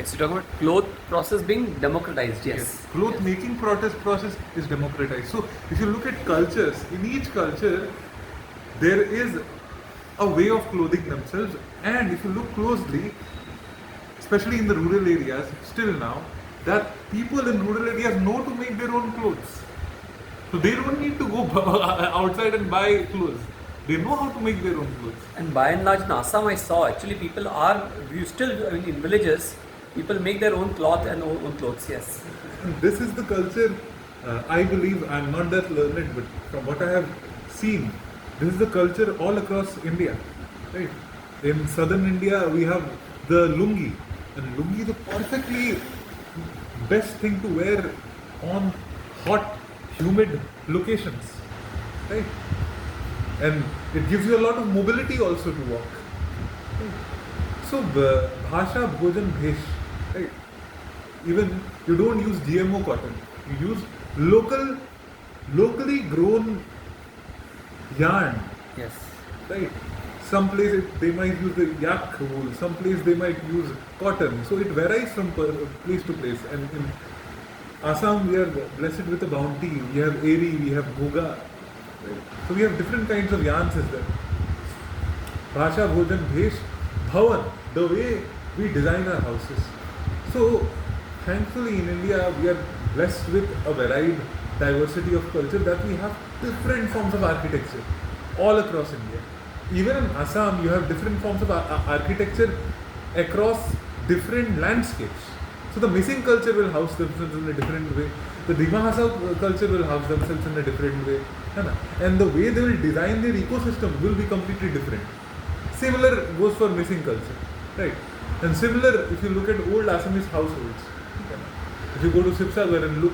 Okay, so you're talking about cloth process being democratized, yes. Cloth making process is democratized. So if you look at cultures, in each culture there is a way of clothing themselves, and if you look closely, especially in the rural areas, still now, that people in rural areas know to make their own clothes. So they don't need to go outside and buy clothes. They know how to make their own clothes. And by and large in Assam I saw actually people are, you still, I mean in villages, people make their own cloth and own clothes, yes. And this is the culture, I believe, I'm not that learned, but from what I have seen, this is the culture all across India. Right? In southern India, we have the lungi. And lungi is a perfectly best thing to wear on hot, humid locations. Right? And it gives you a lot of mobility also to walk. Right? So, bhasha, bhojan, bhesh. Right? Even you don't use GMO cotton. You use locally grown yarn. Yes. Right? Some place they might use the yak wool, some place they might use cotton. So it varies from place to place. And in Assam we are blessed with a bounty. We have eri, we have muga. Right? So we have different kinds of yarns as well. Bhasha, bhojan, bhesh, bhavan, the way we design our houses. So thankfully in India we are blessed with a varied diversity of culture, that we have different forms of architecture all across India. Even in Assam, you have different forms of architecture across different landscapes. So the missing culture will house themselves in a different way. The Dimahasa culture will house themselves in a different way. And the way they will design their ecosystem will be completely different. Similar goes for missing culture. Right? And similar, if you look at old Assamese households, if you go to Sipsagar and look,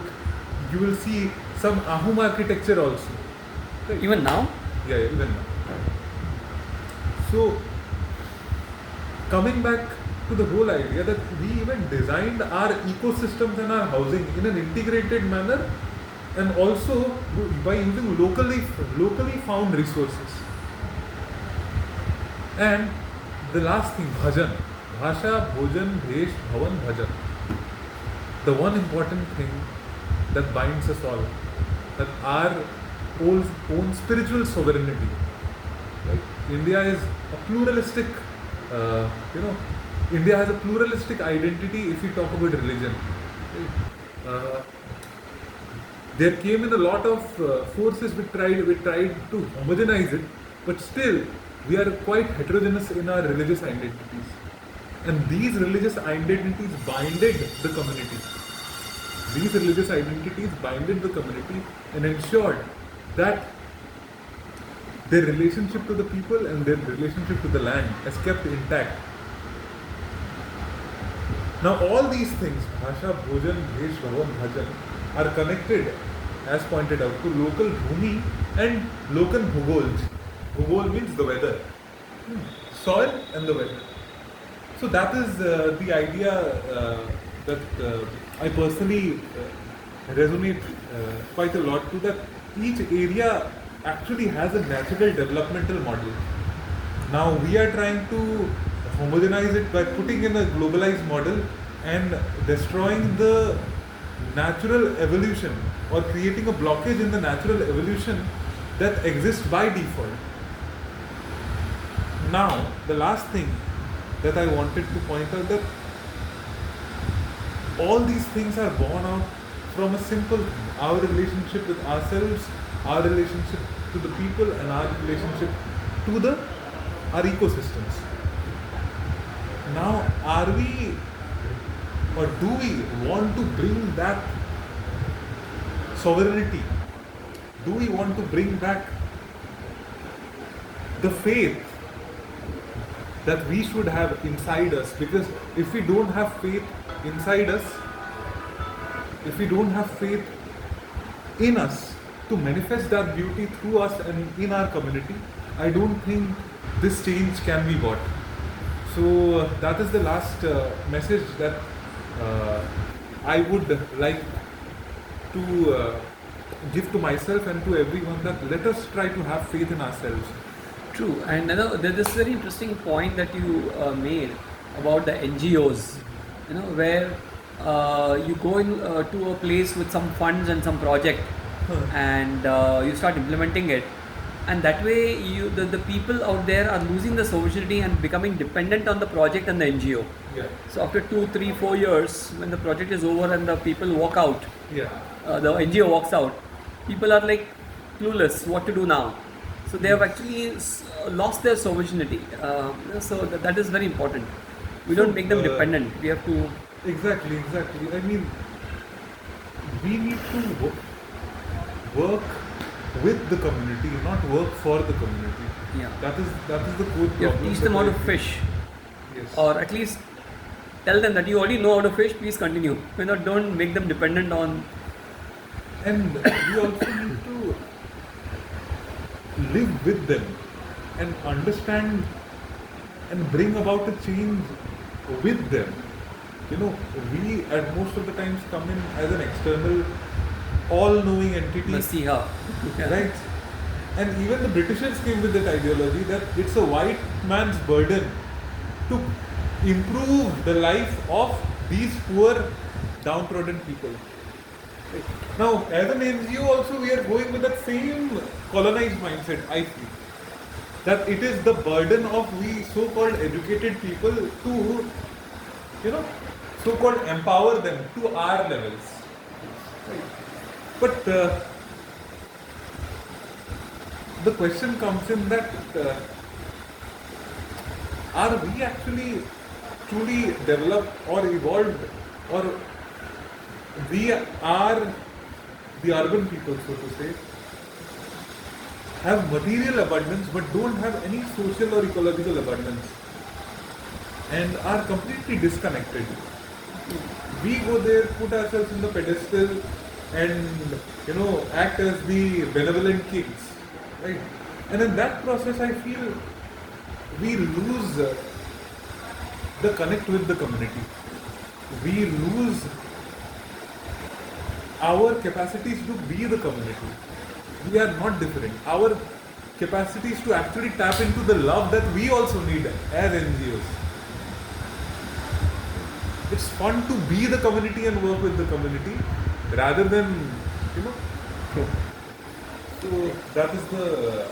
you will see some Ahum architecture also. Right? Even now? Yeah, even now. So, coming back to the whole idea that we even designed our ecosystems and our housing in an integrated manner, and also by using locally found resources. And the last thing, bhajan. Bhasha, bhojan, bhesh, bhavan, bhajan. The one important thing that binds us all, that our own spiritual sovereignty. Right? India is a pluralistic, India has a pluralistic identity if we talk about religion. Right? There came in a lot of forces which tried to homogenize it, but still we are quite heterogeneous in our religious identities. And these religious identities binded the community. These religious identities binded the community and ensured that their relationship to the people and their relationship to the land is kept intact. Now all these things, bhasha, bhojan, bhesh, bhavan, bhajan, are connected, as pointed out, to local bhumi and local bhugol. Bhugol means the weather, soil and the weather. So that is the idea that I personally resonate quite a lot to, that each area actually has a natural developmental model. Now we are trying to homogenize it by putting in a globalized model and destroying the natural evolution, or creating a blockage in the natural evolution that exists by default. Now, the last thing that I wanted to point out, that all these things are born out from a simple thing: our relationship with ourselves, our relationship to the people, and our relationship to our ecosystems. Now, are we, or do we want to bring back sovereignty? Do we want to bring back the faith that we should have inside us? Because if we don't have faith inside us, if we don't have faith in us to manifest that beauty through us and in our community, I don't think this change can be bought. So that is the last message that I would like to give to myself and to everyone, that let us try to have faith in ourselves. True, and there's this very interesting point that you made about the NGOs. where you go in to a place with some funds and some project, and you start implementing it, and that way the people out there are losing the sovereignty and becoming dependent on the project and the NGO. Yeah. So after 2, 3, 4 years, when the project is over and the people walk out, Yeah. the NGO walks out, people are like clueless what to do now. So they have actually lost their sovereignty. So that is very important. We don't make them dependent. We have to. Exactly. I mean, we need to work with the community, not work for the community. Yeah. That is the core problem. You have to teach them how that to fish, Yes. or at least tell them that you already know how to fish. Please continue. Don't make them dependent on. And we also need to live with them and understand and bring about a change with them. We at most of the times come in as an external, all-knowing entity, The Siha. right? And even the Britishers came with that ideology that it's a white man's burden to improve the life of these poor, downtrodden people. Now, as an NGO also, we are going with that same colonized mindset, I feel. That it is the burden of we so-called educated people to, so-called empower them to our levels. Right? But the question comes in that are we actually truly developed or evolved, or we are the urban people, so to say, have material abundance but don't have any social or ecological abundance and are completely disconnected. We go there, put ourselves in the pedestal and act as the benevolent kings, right? And in that process I feel we lose the connect with the community. We lose our capacities to be the community. We are not different. Our capacities to actually tap into the love that we also need as NGOs. It's fun to be the community and work with the community rather than, So that is the